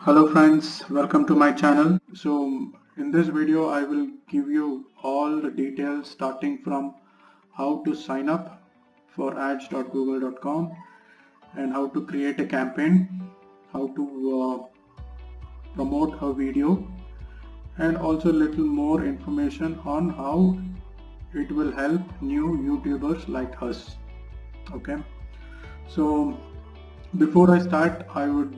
Hello friends, welcome to my channel. So in this video I will give you all the details starting from how to sign up for ads.google.com and how to create a campaign, how to promote a video, and also little more information on how it will help new YouTubers like us. Okay, so before I start, I would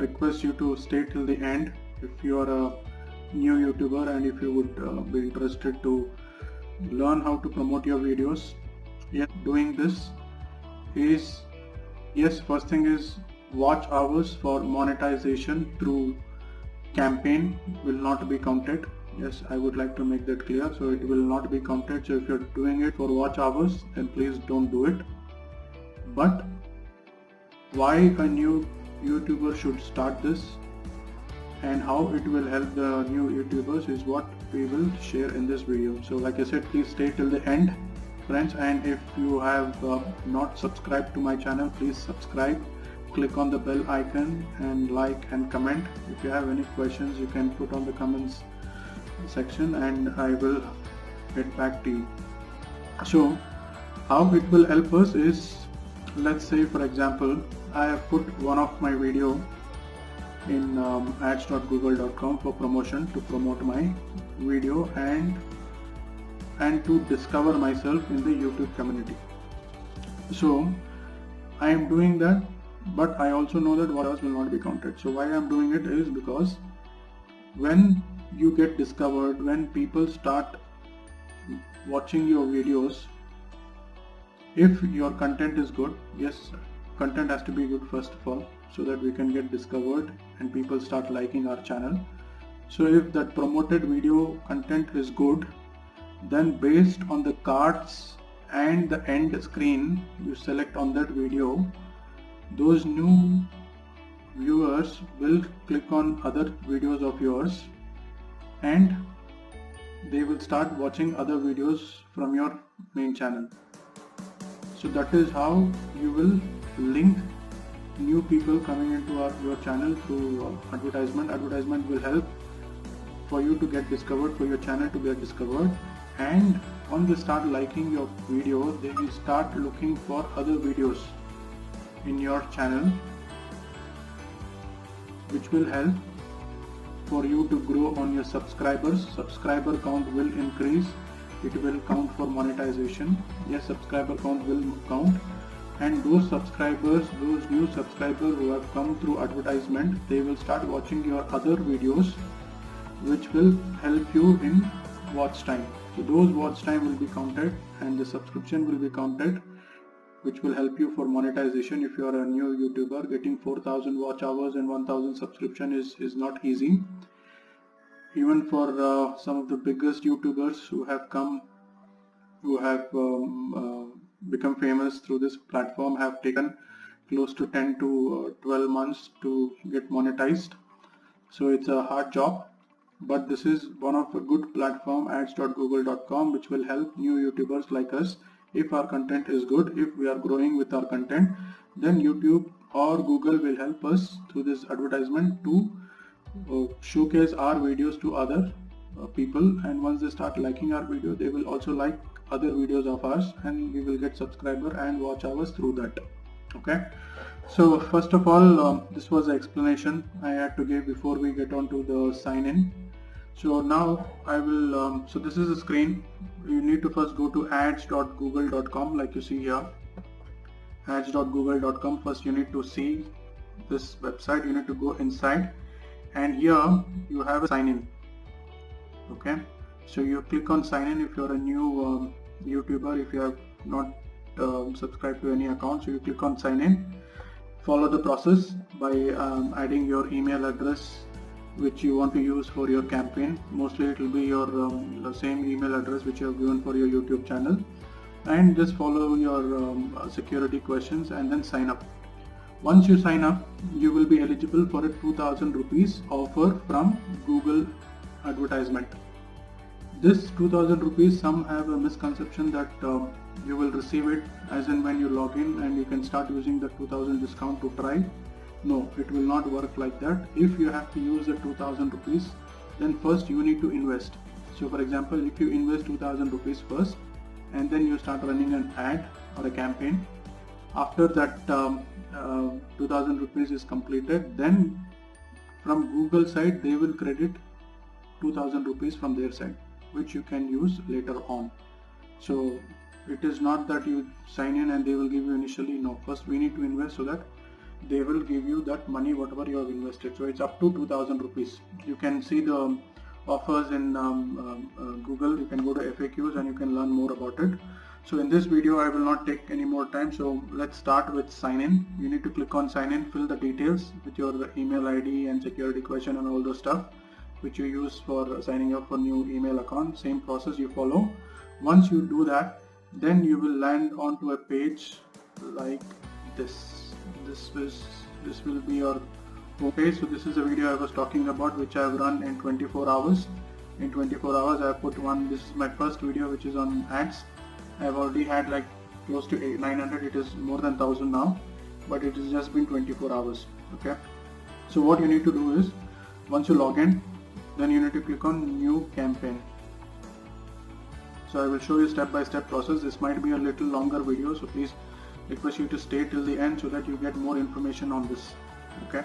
request you to stay till the end if you are a new YouTuber and if you would be interested to learn how to promote your videos. Yes, doing this is, first thing is watch hours for monetization through campaign will not be counted. Yes, I would like to make that clear. So it will not be counted. So if you're doing it for watch hours, then please don't do it. But why a new YouTuber should start this and how it will help the new YouTubers is what we will share in this video. So like I said, please stay till the end, friends, and if you have not subscribed to my channel, please subscribe, click on the bell icon and like and comment. If you have any questions, you can put on the comments section and I will get back to you. So how it will help us is, let's say for example, I have put one of my video in ads.google.com for promotion, to promote my video and to discover myself in the YouTube community. So I am doing that, but I also know that what else will not be counted. So why I am doing it is because when you get discovered, when people start watching your videos, if your content is good, yes, content has to be good first of all, so that we can get discovered and people start liking our channel. So if that promoted video content is good, then based on the cards and the end screen you select on that video, those new viewers will click on other videos of yours and they will start watching other videos from your main channel. So that is how you will link new people coming into your channel through advertisement. Advertisement will help for you to get discovered, for your channel to get discovered, and once they start liking your video, they will start looking for other videos in your channel, which will help for you to grow on your subscribers. Subscriber count will increase. It will count for monetization. Yes, subscriber count will count, and those subscribers, those new subscribers who have come through advertisement, they will start watching your other videos, which will help you in watch time. So those watch time will be counted and the subscription will be counted, which will help you for monetization. If you are a new YouTuber, getting 4,000 watch hours and 1,000 subscription is not easy. Even for some of the biggest YouTubers who have become famous through this platform, have taken close to 10 to 12 months to get monetized. So it's a hard job, but this is one of a good platform, ads.google.com, which will help new YouTubers like us. If our content is good, if we are growing with our content, then YouTube or Google will help us through this advertisement to showcase our videos to other people, and once they start liking our video, they will also like other videos of ours and we will get subscriber and watch hours through that. Okay, so first of all, this was the explanation I had to give before we get on to the sign in. So now I will so this is the screen. You need to first go to ads.google.com, like you see here, ads.google.com. first you need to see this website. You need to go inside and here you have a sign in. Okay, so you click on sign in if you're a new YouTuber, if you have not subscribed to any account. So you click on sign in, follow the process by adding your email address which you want to use for your campaign. Mostly it will be your the same email address which you have given for your YouTube channel, and just follow your security questions and then sign up. Once you sign up, you will be eligible for a 2,000 rupees offer from Google advertisement. This 2,000 rupees, some have a misconception that you will receive it as and when you log in and you can start using the 2,000 discount to try. No, it will not work like that. If you have to use the 2000 rupees, then first you need to invest. So for example, if you invest 2000 rupees first and then you start running an ad or a campaign, after that 2000 rupees is completed, then from Google side they will credit 2000 rupees from their side, which you can use later on. So it is not that you sign in and they will give you initially. No, first we need to invest so that they will give you that money whatever you have invested. So it's up to 2000 rupees. You can see the offers in Google. You can go to FAQs and you can learn more about it. So in this video I will not take any more time, so let's start with sign in. You need to click on sign in, fill the details with your email ID and security question and all those stuff which you use for signing up for new email account. Same process you follow. Once you do that, then you will land onto a page like this. This will be your home page. So this is a video I was talking about, which I have run in 24 hours. In 24 hours I have put one. This is my first video which is on ads. I have already had like close to 900. It is more than 1000 now, but it has just been 24 hours. Okay, so what you need to do is, once you log in, then you need to click on new campaign. So I will show you step-by-step process. This might be a little longer video, so please request you to stay till the end so that you get more information on this. Okay,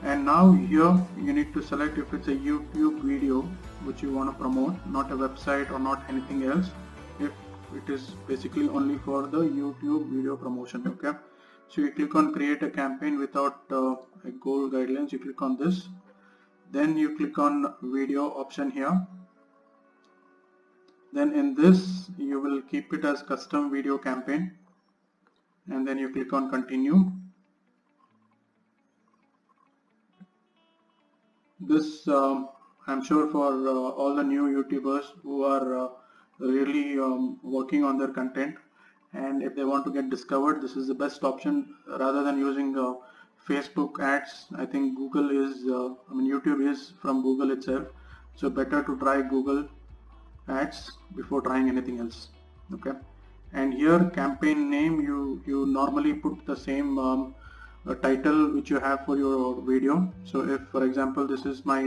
and now here you need to select if it's a YouTube video which you want to promote, not a website or not anything else. If it is basically only for the YouTube video promotion. Okay, so you click on create a campaign without a goal guidelines. You click on this, then you click on video option here. Then in this you will keep it as custom video campaign, and then you click on continue. This I'm sure for all the new YouTubers who are really working on their content, and if they want to get discovered, this is the best option rather than using Facebook ads. I think Google is YouTube is from Google itself, so better to try Google ads before trying anything else. Okay, and here campaign name, you normally put the same title which you have for your video. So if for example this is my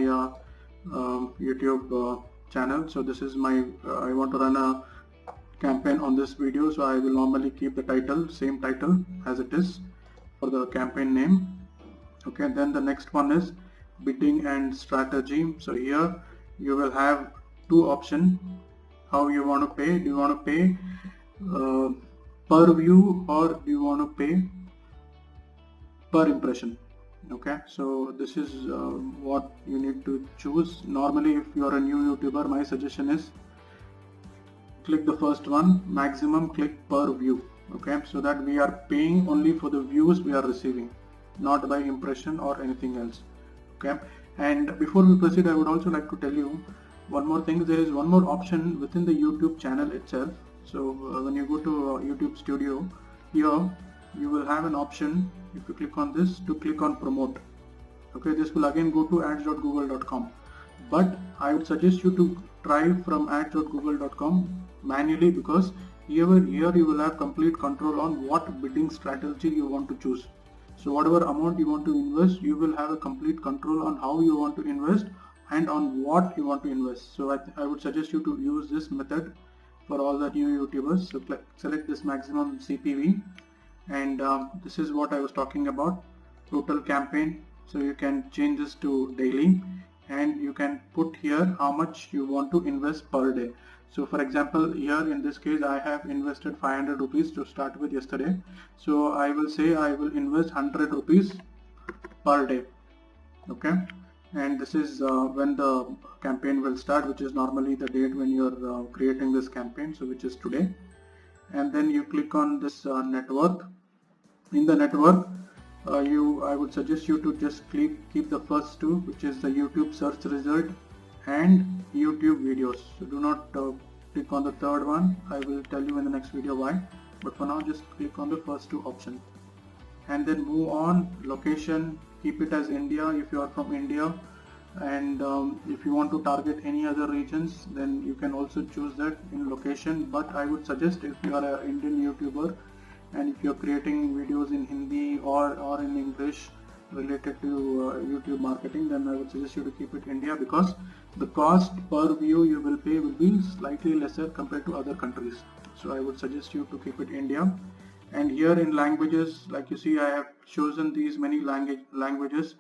YouTube channel, so this is my I want to run a campaign on this video, so I will normally keep the title same title as it is for the campaign name. Okay, then the next one is bidding and strategy. So here you will have two options how you want to pay. Do you want to pay per view, or do you want to pay per impression? Okay, so this is what you need to choose. Normally if you are a new YouTuber, my suggestion is click the first one, maximum click per view. Okay, so that we are paying only for the views we are receiving, not by impression or anything else. Okay, and before we proceed, I would also like to tell you one more thing. There is one more option within the YouTube channel itself. So when you go to YouTube Studio, here you will have an option, if you click on this, to click on promote. Okay, this will again go to ads.google.com, but I would suggest you to try from ads.google.com manually, because here you will have complete control on what bidding strategy you want to choose. So whatever amount you want to invest, you will have a complete control on how you want to invest and on what you want to invest. So I would suggest you to use this method for all the new YouTubers. So select this maximum CPV, and this is what I was talking about, total campaign. So you can change this to daily, and you can put here how much you want to invest per day. So for example, here in this case I have invested 500 rupees to start with yesterday. So I will say I will invest 100 rupees per day. Okay, and this is when the campaign will start, which is normally the date when you are creating this campaign, so which is today. And then you click on this network. In the network, I would suggest you to just keep the first two, which is the YouTube search result and YouTube videos. So do not click on the third one. I will tell you in the next video why, but for now just click on the first two options, and then move on. Location, keep it as India if you are from India, and if you want to target any other regions, then you can also choose that in location. But I would suggest, if you are an Indian YouTuber and if you are creating videos in Hindi or in English, related to YouTube marketing, then I would suggest you to keep it India, because the cost per view you will pay will be slightly lesser compared to other countries. So I would suggest you to keep it India. And here in languages, like you see, I have chosen these many languages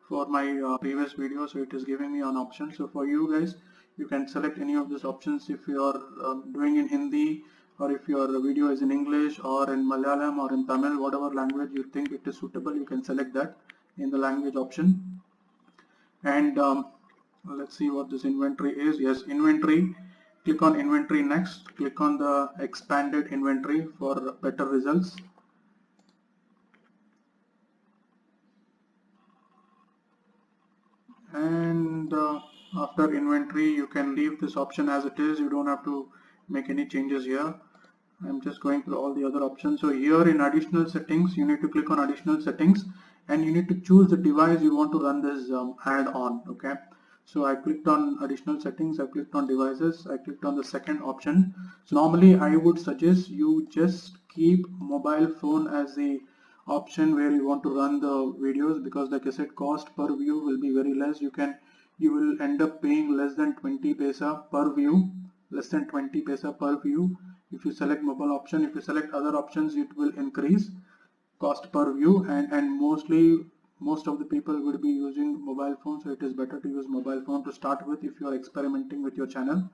for my previous video, so it is giving me an option. So for you guys, you can select any of these options. If you are doing in Hindi, or if your video is in English or in Malayalam or in Tamil, whatever language you think it is suitable, you can select that in the language option. And let's see what this inventory is. Yes, inventory. Click on inventory next. Click on the expanded inventory for better results. And after inventory, you can leave this option as it is. You don't have to make any changes here. I'm just going through all the other options. So here in additional settings, you need to click on additional settings, and you need to choose the device you want to run this ad on. Okay. So I clicked on additional settings, I clicked on devices, I clicked on the second option. So normally I would suggest you just keep mobile phone as the option where you want to run the videos, because like I said, cost per view will be very less. You will end up paying less than 20 paisa per view, less than 20 paisa per view if you select mobile option. If you select other options, it will increase cost per view, and most of the people would be using mobile phone, so it is better to use mobile phone to start with if you are experimenting with your channel.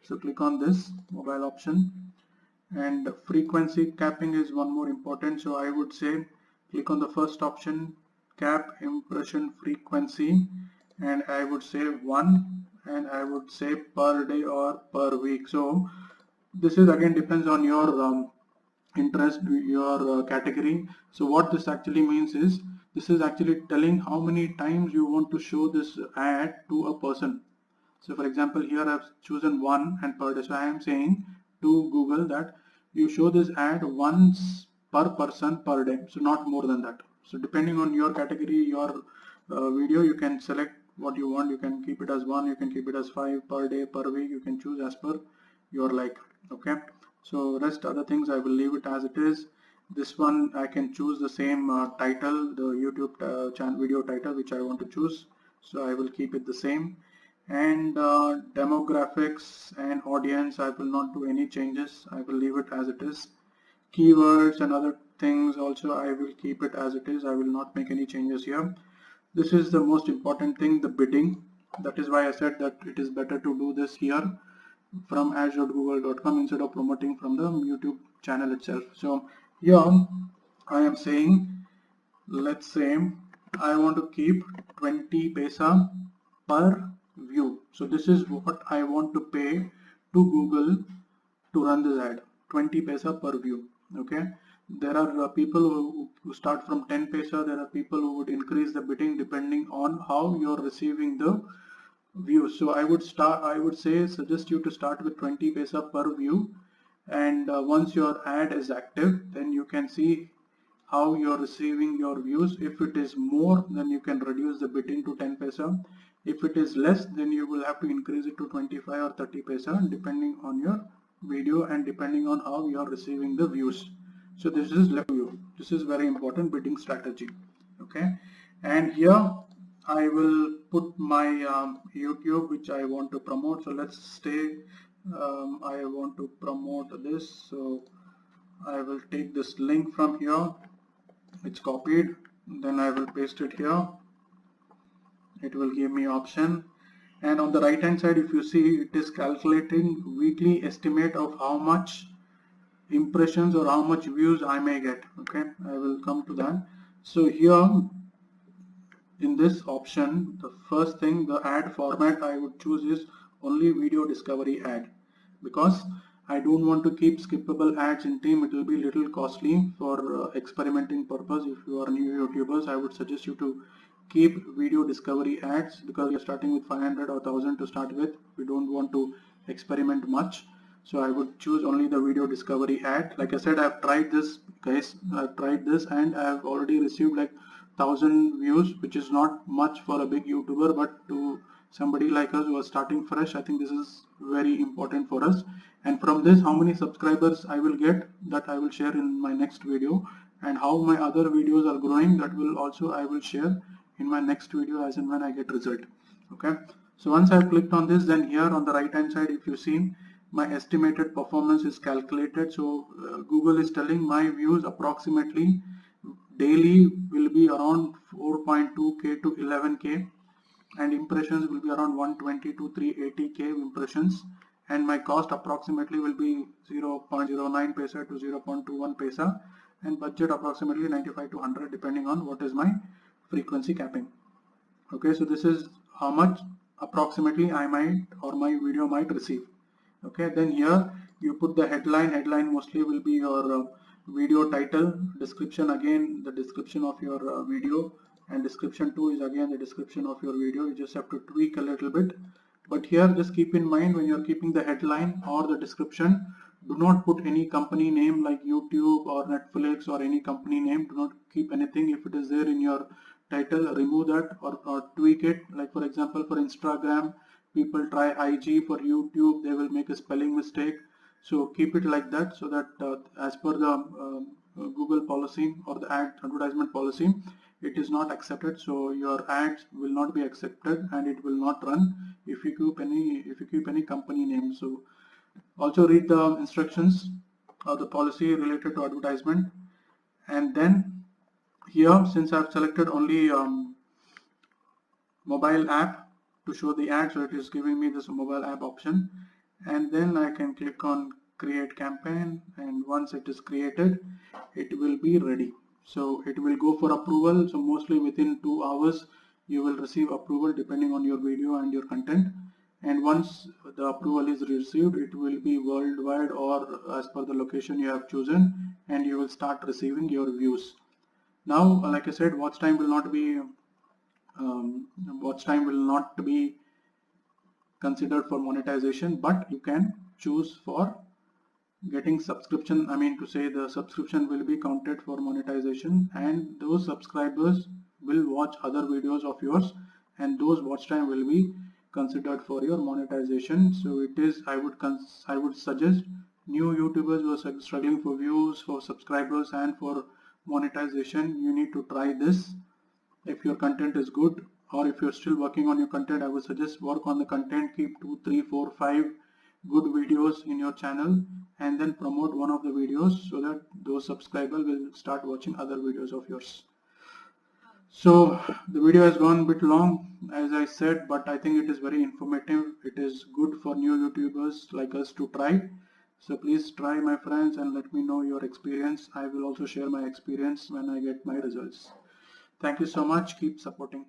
So click on this mobile option, and frequency capping is one more important. So I would say click on the first option, cap impression frequency, and I would say 1, and I would say per day or per week. So this is again depends on your interest, your category. So what this actually means is, this is actually telling how many times you want to show this ad to a person. So for example, here I've chosen 1 and per day. So I am saying to Google that you show this ad once per person per day, so not more than that. So depending on your category, your video, you can select what you want. You can keep it as 1, you can keep it as 5 per day, per week. You can choose as per your like. Okay. So rest other things I will leave it as it is. This one I can choose the same title, the YouTube channel video title which I want to choose. So I will keep it the same. And demographics and audience, I will not do any changes. I will leave it as it is. Keywords and other things also I will keep it as it is. I will not make any changes here. This is the most important thing, the bidding. That is why I said that it is better to do this here from ads.google.com instead of promoting from the YouTube channel itself. So here I am saying, let's say I want to keep 20 paisa per view. So this is what I want to pay to Google to run this ad, 20 paisa per view. Okay. There are people who start from 10 paisa. There are people who would increase the bidding depending on how you're receiving the views. So I would suggest you to start with 20 paisa per view, and once your ad is active, then you can see how you're receiving your views. If it is more, then you can reduce the bidding to 10 paisa. If it is less, then you will have to increase it to 25 or 30 paisa depending on your video and depending on how you are receiving the views. So this is left view. This is very important bidding strategy. Okay, and here I will put my YouTube which I want to promote. So let's stay. I want to promote this. So I will take this link from here. It's copied. Then I will paste it here. It will give me option. And on the right hand side, if you see, it is calculating weekly estimate of how much impressions or how much views I may get. Okay, I will come to that. So here in this option, the first thing, the ad format I would choose is only video discovery ad, because I don't want to keep skippable ads in team. It will be little costly for experimenting purpose. If you are new YouTubers, I would suggest you to keep video discovery ads, because you're starting with 500 or 1000 to start with. We don't want to experiment much. So I would choose only the video discovery ad. Like I said, I've tried this, guys. I've tried this and I've already received like 1000 views, which is not much for a big YouTuber, but to somebody like us who are starting fresh, I think this is very important for us. And from this, how many subscribers I will get, that I will share in my next video, and how my other videos are growing, that will also I will share in my next video as and when I get result. Okay, so once I've clicked on this, then here on the right hand side, if you've seen, my estimated performance is calculated. So Google is telling my views approximately daily will be around 4.2k to 11k, and impressions will be around 120 to 380k impressions, and my cost approximately will be 0.09 paisa to 0.21 paisa, and budget approximately 95 to 100 depending on what is my frequency capping. Okay, so this is how much approximately I might, or my video might receive. Okay, then here you put the headline. Headline mostly will be your video title. Description, again the description of your video, and description 2 is again the description of your video. You just have to tweak a little bit, but here just keep in mind, when you're keeping the headline or the description, do not put any company name like YouTube or Netflix or any company name. Do not keep anything. If it is there in your title, remove that or tweak it. Like for example, for Instagram, people try IG. For YouTube, they will make a spelling mistake. So keep it like that, so that as per the Google policy or the advertisement policy, it is not accepted. So your ads will not be accepted, and it will not run if you keep any company name. So also read the instructions or the policy related to advertisement. And then here, since I've selected only mobile app to show the ad, so it is giving me this mobile app option, and then I can click on create campaign, and once it is created, it will be ready. So it will go for approval. So mostly within 2 hours you will receive approval depending on your video and your content. And once the approval is received, it will be worldwide or as per the location you have chosen, and you will start receiving your views. Now, like I said, watch time will not be considered for monetization, but you can choose for getting subscription. I mean to say, the subscription will be counted for monetization, and those subscribers will watch other videos of yours, and those watch time will be considered for your monetization. So it is, I would suggest new YouTubers who are struggling for views, for subscribers, and for monetization, you need to try this. If your content is good, or if you're still working on your content, I would suggest work on the content. Keep 2, 3, 4, 5 good videos in your channel, and then promote one of the videos so that those subscribers will start watching other videos of yours. So the video has gone a bit long, as I said, but I think it is very informative. It is good for new YouTubers like us to try. So please try, my friends, and let me know your experience. I will also share my experience when I get my results. Thank you so much. Keep supporting.